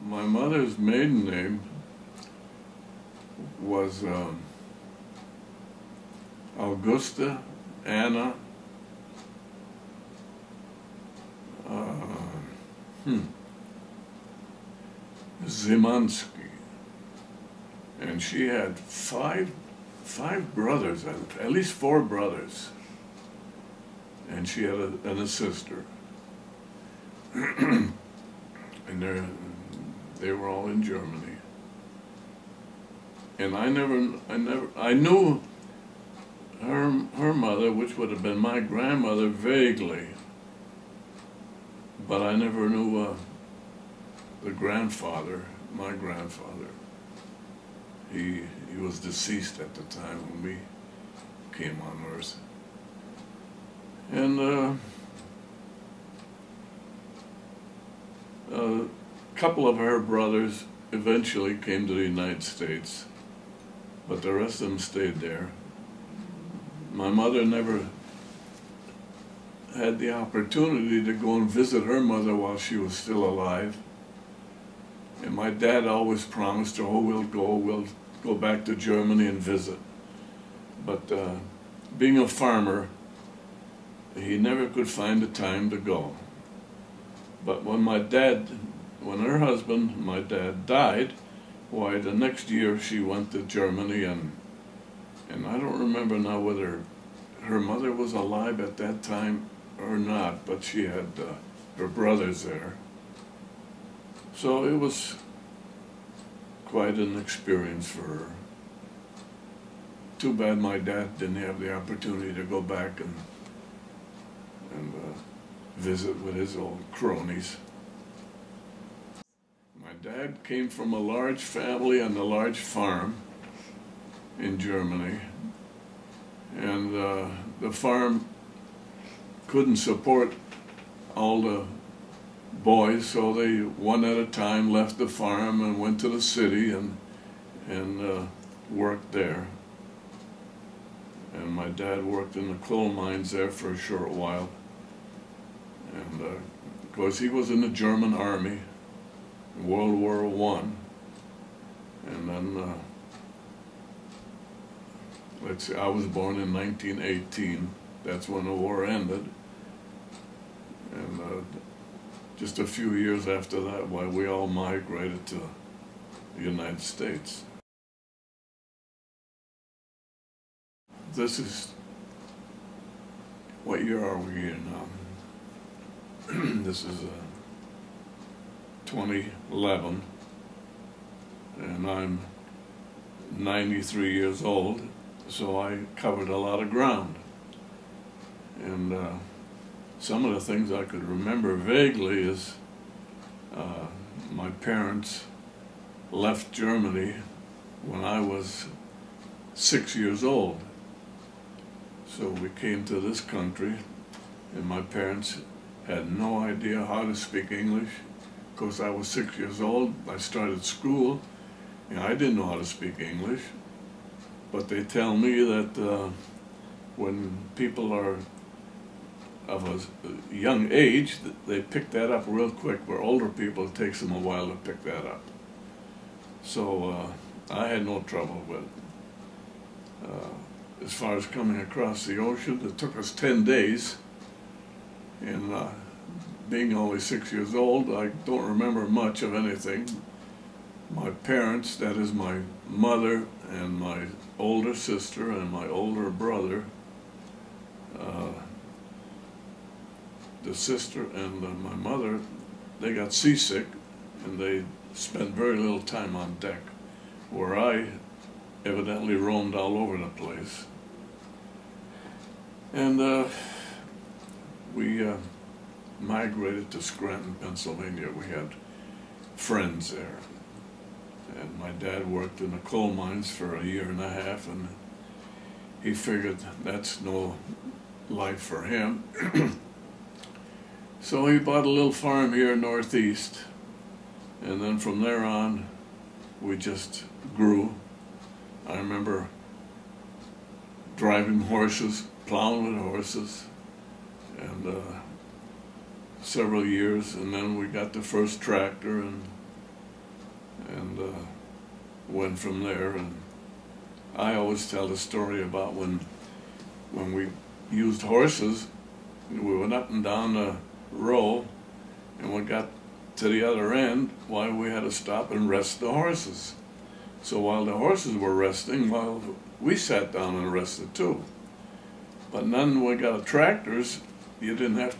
My mother's maiden name was Augusta Anna Zimansky, and she had five brothers, at least four brothers, and she had a sister, and they were all in Germany. And I knew her mother, which would have been my grandmother, vaguely, but I never knew the grandfather, my grandfather. He was deceased at the time when we came on Earth. And a couple of her brothers eventually came to the United States, but the rest of them stayed there. My mother never had the opportunity to go and visit her mother while she was still alive. And my dad always promised her, oh, we'll go back to Germany and visit. But being a farmer, he never could find the time to go. But when her husband, my dad, died, why, the next year she went to Germany, and I don't remember now whether her mother was alive at that time or not, but she had her brothers there. So it was quite an experience for her. Too bad my dad didn't have the opportunity to go back and visit with his old cronies. My dad came from a large family on a large farm in Germany, and the farm couldn't support all the boys, so they one at a time left the farm and went to the city and worked there. And my dad worked in the coal mines there for a short while. And of course he was in the German army in World War I. And then, let's see, I was born in 1918. That's when the war ended. And just a few years after that, why, we all migrated to the United States. This is, what year are we in now? This is 2011, and I'm 93 years old, so I covered a lot of ground. And some of the things I could remember vaguely is my parents left Germany when I was 6 years old. So we came to this country, and my parents had no idea how to speak English. Of course, I was 6 years old. I started school, and I didn't know how to speak English. But they tell me that when people are of a young age, they pick that up real quick, where older people, it takes them a while to pick that up. So I had no trouble with it. As far as coming across the ocean, it took us 10 days. And being only 6 years old, I don't remember much of anything. My parents, that is my mother and my older sister and my older brother, the sister and my mother, they got seasick, and they spent very little time on deck, where I evidently roamed all over the place. And we migrated to Scranton, Pennsylvania. We had friends there. And my dad worked in the coal mines for a year and a half, and he figured that's no life for him. So he bought a little farm here northeast, and then from there on, we just grew. I remember driving horses, plowing with horses, and several years, and then we got the first tractor, and and went from there. And I always tell the story about when we used horses. We went up and down the row, and we got to the other end, why we had to stop and rest the horses. So while the horses were resting, while we sat down and rested too. But then we got tractors, you didn't have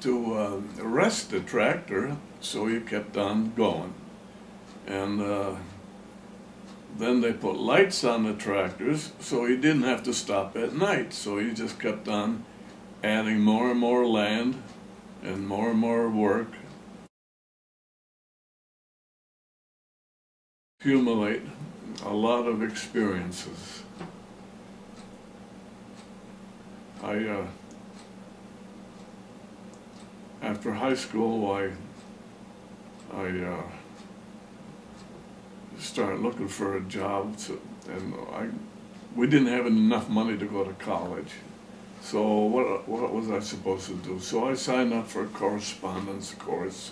to rest the tractor, so you kept on going. And then they put lights on the tractors, so you didn't have to stop at night. So you just kept on adding more and more land and more work. Accumulate a lot of experiences. After high school, I started looking for a job, and we didn't have enough money to go to college. So what was I supposed to do? So I signed up for a correspondence course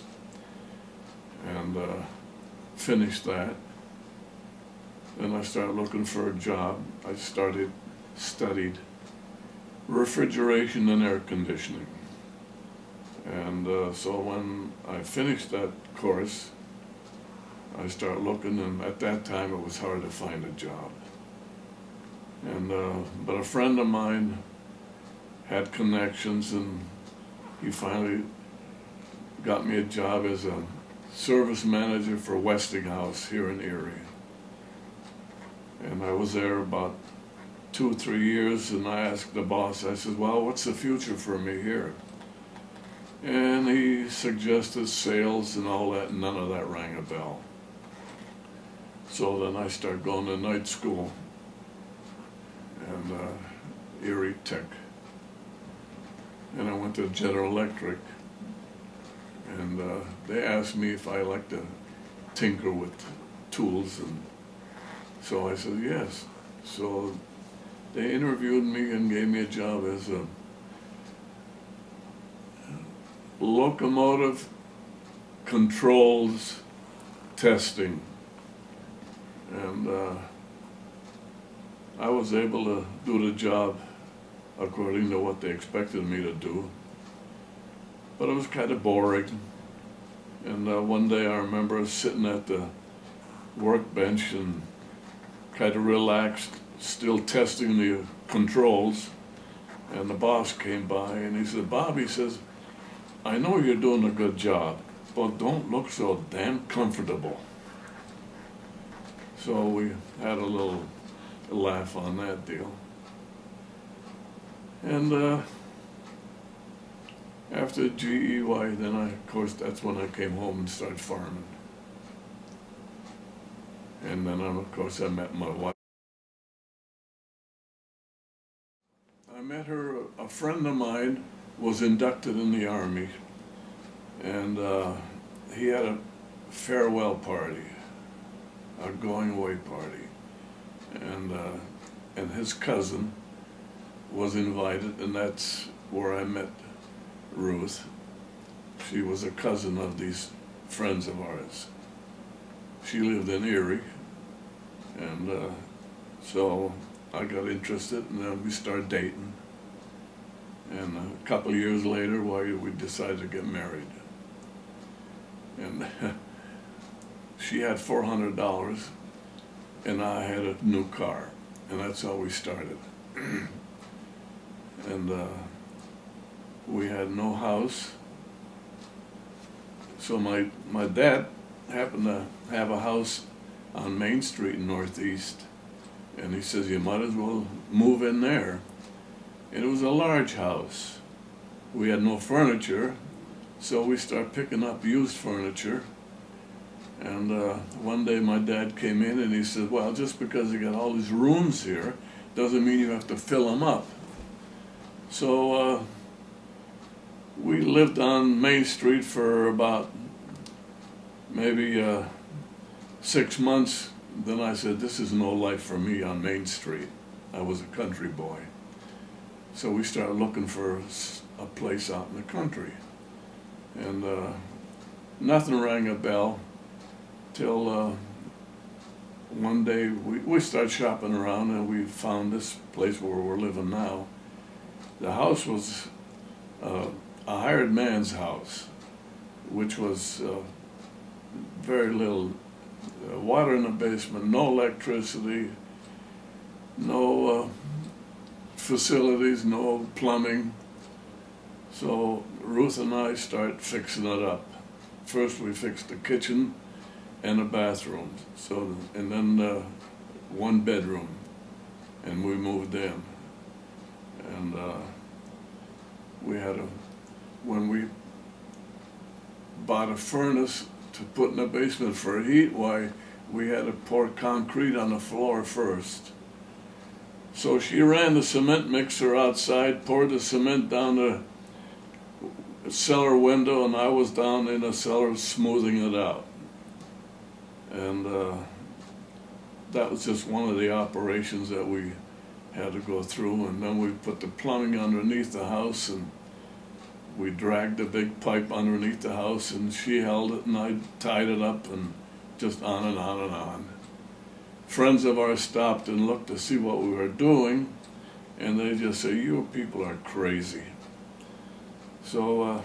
and finished that. Then I started looking for a job. I studied refrigeration and air conditioning. And so when I finished that course, I started looking, and at that time it was hard to find a job. And but a friend of mine had connections, and he finally got me a job as a service manager for Westinghouse here in Erie. And I was there about 2 or 3 years, and I asked the boss, I said, well, what's the future for me here? And he suggested sales and all that, and none of that rang a bell. So then I started going to night school and Erie Tech. And I went to General Electric, and they asked me if I liked to tinker with tools, and so I said yes. So they interviewed me and gave me a job as a locomotive controls testing. And I was able to do the job according to what they expected me to do. But it was kind of boring. And one day I remember sitting at the workbench and kind of relaxed, still testing the controls. And the boss came by and he said, Bob, he says, I know you're doing a good job, but don't look so damn comfortable. So we had a little laugh on that deal. And after GEY, then of course, that's when I came home and started farming. And then, of course, I met my wife. I met her, a friend of mine was inducted in the Army, and he had a farewell party, a going away party, and his cousin was invited, and that's where I met Ruth. She was a cousin of these friends of ours. She lived in Erie, and so I got interested, and then we started dating. And a couple of years later, we decided to get married. And she had $400, and I had a new car, and that's how we started. And we had no house, so my dad happened to have a house on Main Street in Northeast, and he says, you might as well move in there. And it was a large house. We had no furniture, so we started picking up used furniture. And one day my dad came in and he said, well, just because you got all these rooms here doesn't mean you have to fill them up. So we lived on Main Street for about maybe 6 months. Then I said, this is no life for me on Main Street. I was a country boy. So we started looking for a place out in the country. And nothing rang a bell till one day we started shopping around and we found this place where we're living now. The house was a hired man's house, which was very little water in the basement, no electricity, no facilities, no plumbing. So Ruth and I started fixing it up. First we fixed the kitchen and the bathroom, and then one bedroom, and we moved in. And when we bought a furnace to put in the basement for heat, why, we had to pour concrete on the floor first. So she ran the cement mixer outside, poured the cement down the cellar window, and I was down in the cellar smoothing it out. And that was just one of the operations that we had to go through. And then we put the plumbing underneath the house, and we dragged the big pipe underneath the house, and she held it and I tied it up, and just on and on and on. Friends of ours stopped and looked to see what we were doing, and they just say, "You people are crazy." So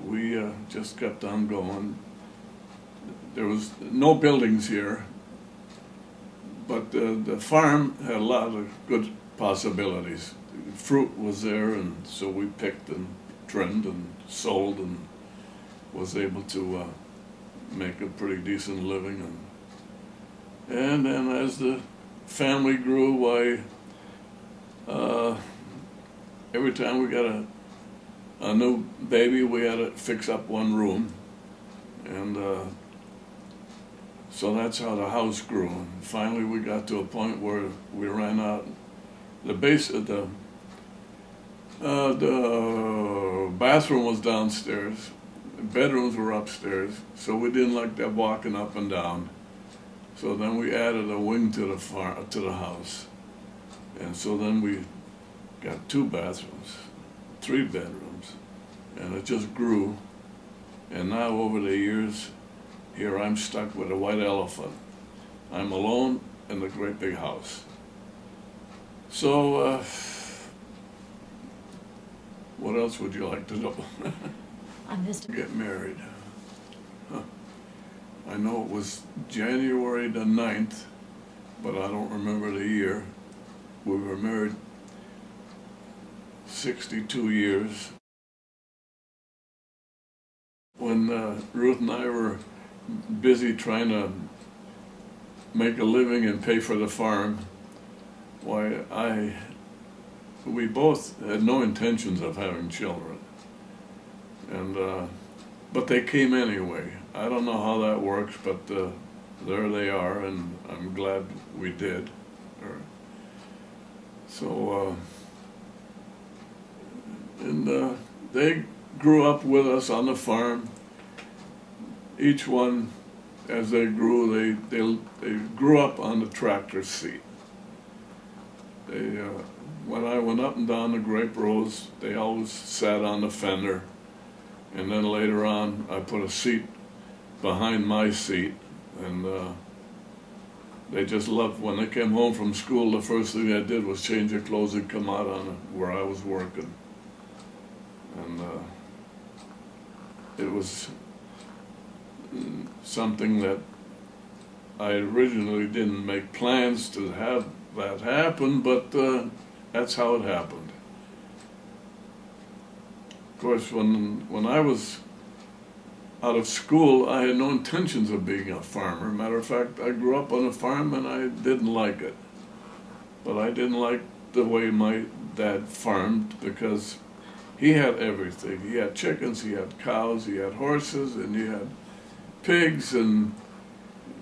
we just kept on going. There was no buildings here, but the farm had a lot of good possibilities. Fruit was there, and so we picked and trimmed and sold and was able to make a pretty decent living. And then as the family grew, why, every time we got a new baby, we had to fix up one room. And so that's how the house grew. And finally we got to a point where we ran out. The bathroom was downstairs, the bedrooms were upstairs, so we didn't like that walking up and down. So then we added a wing to the house. And so then we got 2 bathrooms, 3 bedrooms, and it just grew. And now over the years, here I'm stuck with a white elephant. I'm alone in a great big house. So, what else would you like to know? Get married. Huh. I know it was January the 9th, but I don't remember the year. We were married 62 years. When Ruth and I were busy trying to make a living and pay for the farm, why, we both had no intentions of having children. And but they came anyway. I don't know how that works, but there they are, and I'm glad we did. So, and they grew up with us on the farm. Each one, as they grew, they grew up on the tractor seat. When I went up and down the grape rows, they always sat on the fender. And then later on, I put a seat behind my seat, and they just loved, when they came home from school, the first thing I did was change their clothes and come out on where I was working. And it was something that I originally didn't make plans to have that happen, but that's how it happened. Of course, when I was out of school, I had no intentions of being a farmer. Matter of fact, I grew up on a farm and I didn't like it. But I didn't like the way my dad farmed, because he had everything. He had chickens, he had cows, he had horses, and he had pigs, and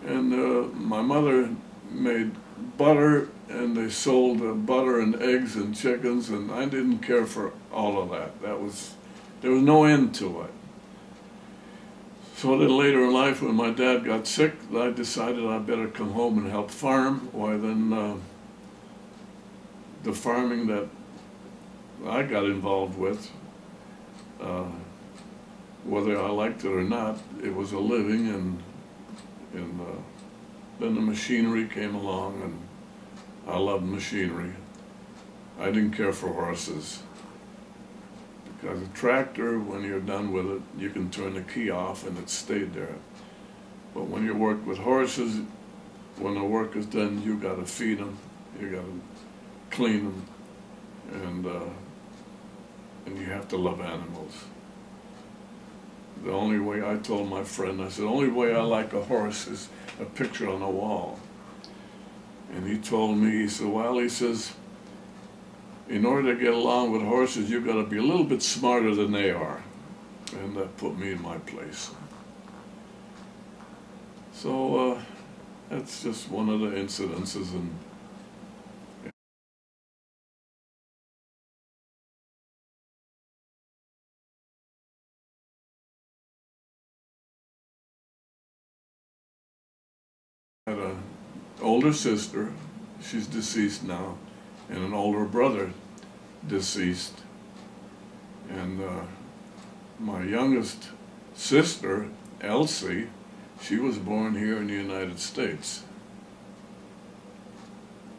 my mother made butter, and they sold butter and eggs and chickens, and I didn't care for all of that. There was no end to it. So then later in life, when my dad got sick, I decided I better come home and help farm. Why then, the farming that I got involved with whether I liked it or not, it was a living, and then the machinery came along, and I loved machinery. I didn't care for horses, because a tractor, when you're done with it, you can turn the key off and it stayed there. But when you work with horses, when the work is done, you got to feed them, you got to clean them, and you have to love animals. The only way, I told my friend, I said, the only way I like a horse is a picture on the wall. And he told me, he said, well, he says, in order to get along with horses, you've got to be a little bit smarter than they are. And that put me in my place. So that's just one of the incidences. And I had an older sister, she's deceased now, and an older brother, deceased. And my youngest sister, Elsie, she was born here in the United States.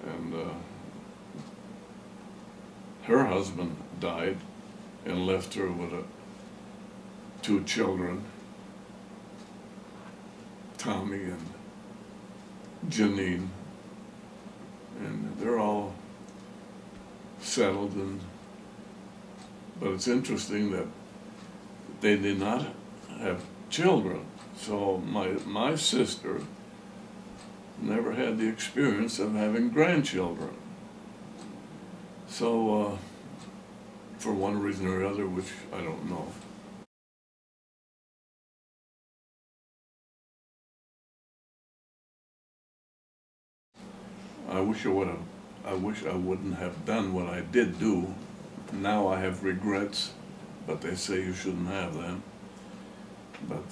And her husband died and left her with two children, Tommy and Janine. And they're all settled, but it's interesting that they did not have children. So my sister never had the experience of having grandchildren. So for one reason or other, which I don't know. I wish I wouldn't have done what I did do. Now I have regrets, but they say you shouldn't have them. But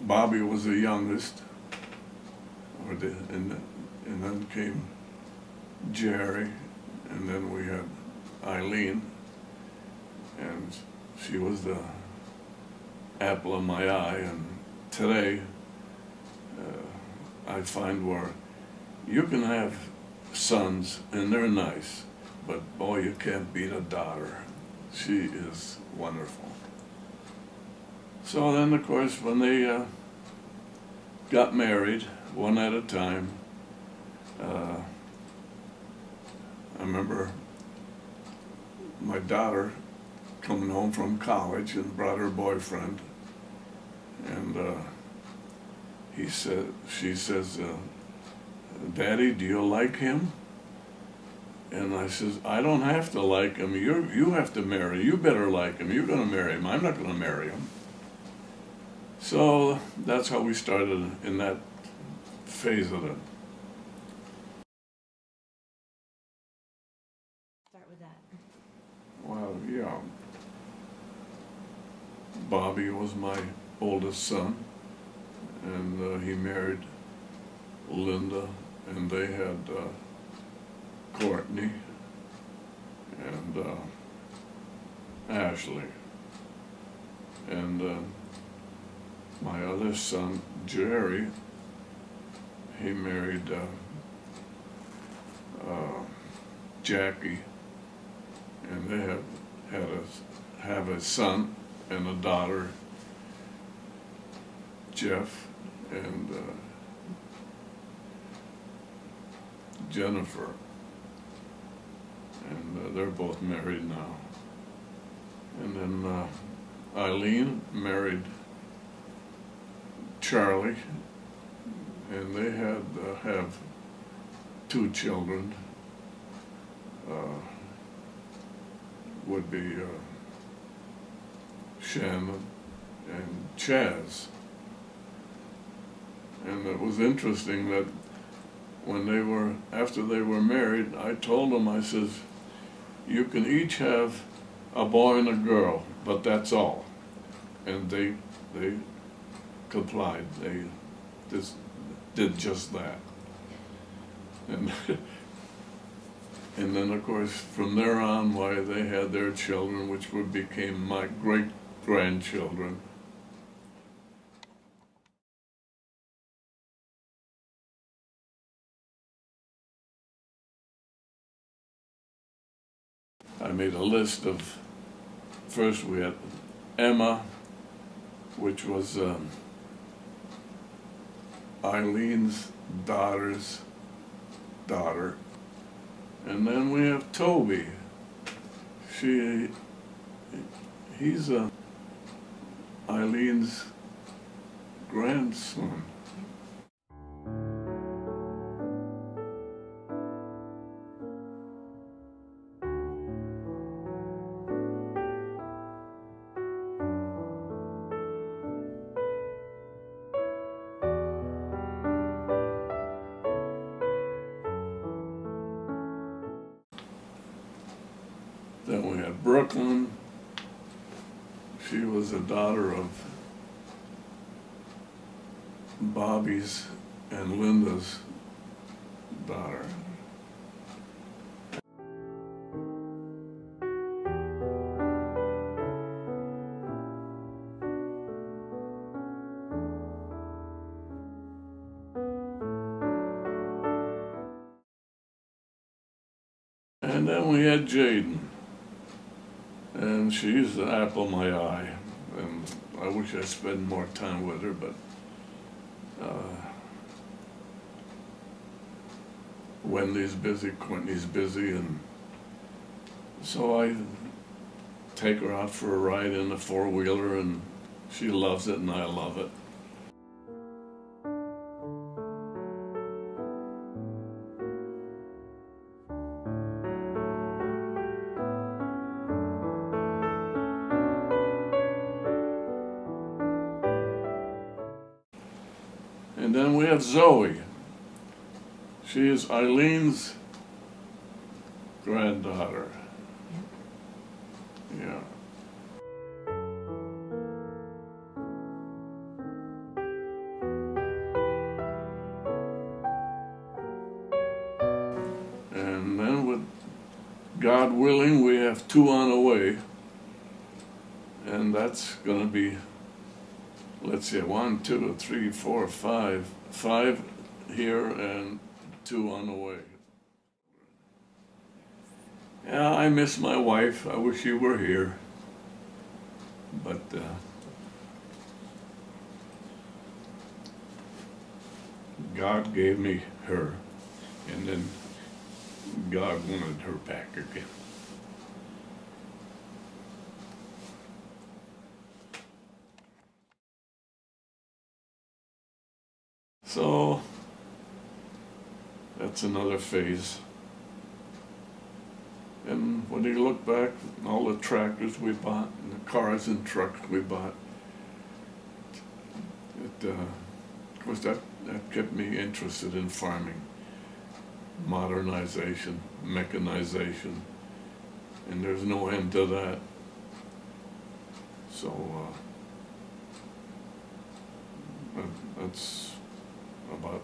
Bobby was the youngest, and then came Jerry, and then we had Eileen, and she was the apple of my eye. And today, I find where you can have sons and they're nice, but boy, you can't beat a daughter. She is wonderful. So then, of course, when they got married, one at a time, I remember my daughter coming home from college and brought her boyfriend, and she says, Daddy, do you like him? And I says, I don't have to like him. You have to marry. You better like him. You're going to marry him. I'm not going to marry him. So that's how we started in that phase of it. Start with that. Well, yeah. Bobby was my oldest son, and he married Linda, and they had Courtney and Ashley. And my other son, Jerry, he married Jackie, and they have a son and a daughter, Jeff and Jennifer, and they're both married now. And then Eileen married Charlie, and they have two children. Would be Shannon and Chaz. And it was interesting that when after they were married, I told them, I says, you can each have a boy and a girl, but that's all. And they complied. They did just that. And And then, of course, from there on, why, they had their children, which became my great-grandchildren. I made a list of, first we had Emma, which was Eileen's daughter's daughter. And then we have Toby. He's Eileen's grandson. Then we had Brooklyn. She was a daughter of Bobby's and Linda's daughter. And then we had Jaden. And she's the apple of my eye, and I wish I'd spend more time with her, but Wendy's busy, Quentin's busy, and so I take her out for a ride in a four-wheeler, and she loves it and I love it. And then we have Zoe. She is Eileen's granddaughter. Yeah. And then with God willing, we have 2 on the way. And that's going to be, let's see, 1, 2, 3, 4, 5. 5 here and 2 on the way. Yeah, I miss my wife. I wish she were here. But God gave me her, and then God wanted her back again. So that's another phase. And when you look back, all the tractors we bought, and the cars and trucks we bought, of course that kept me interested in farming, modernization, mechanization, and there's no end to that. So that's about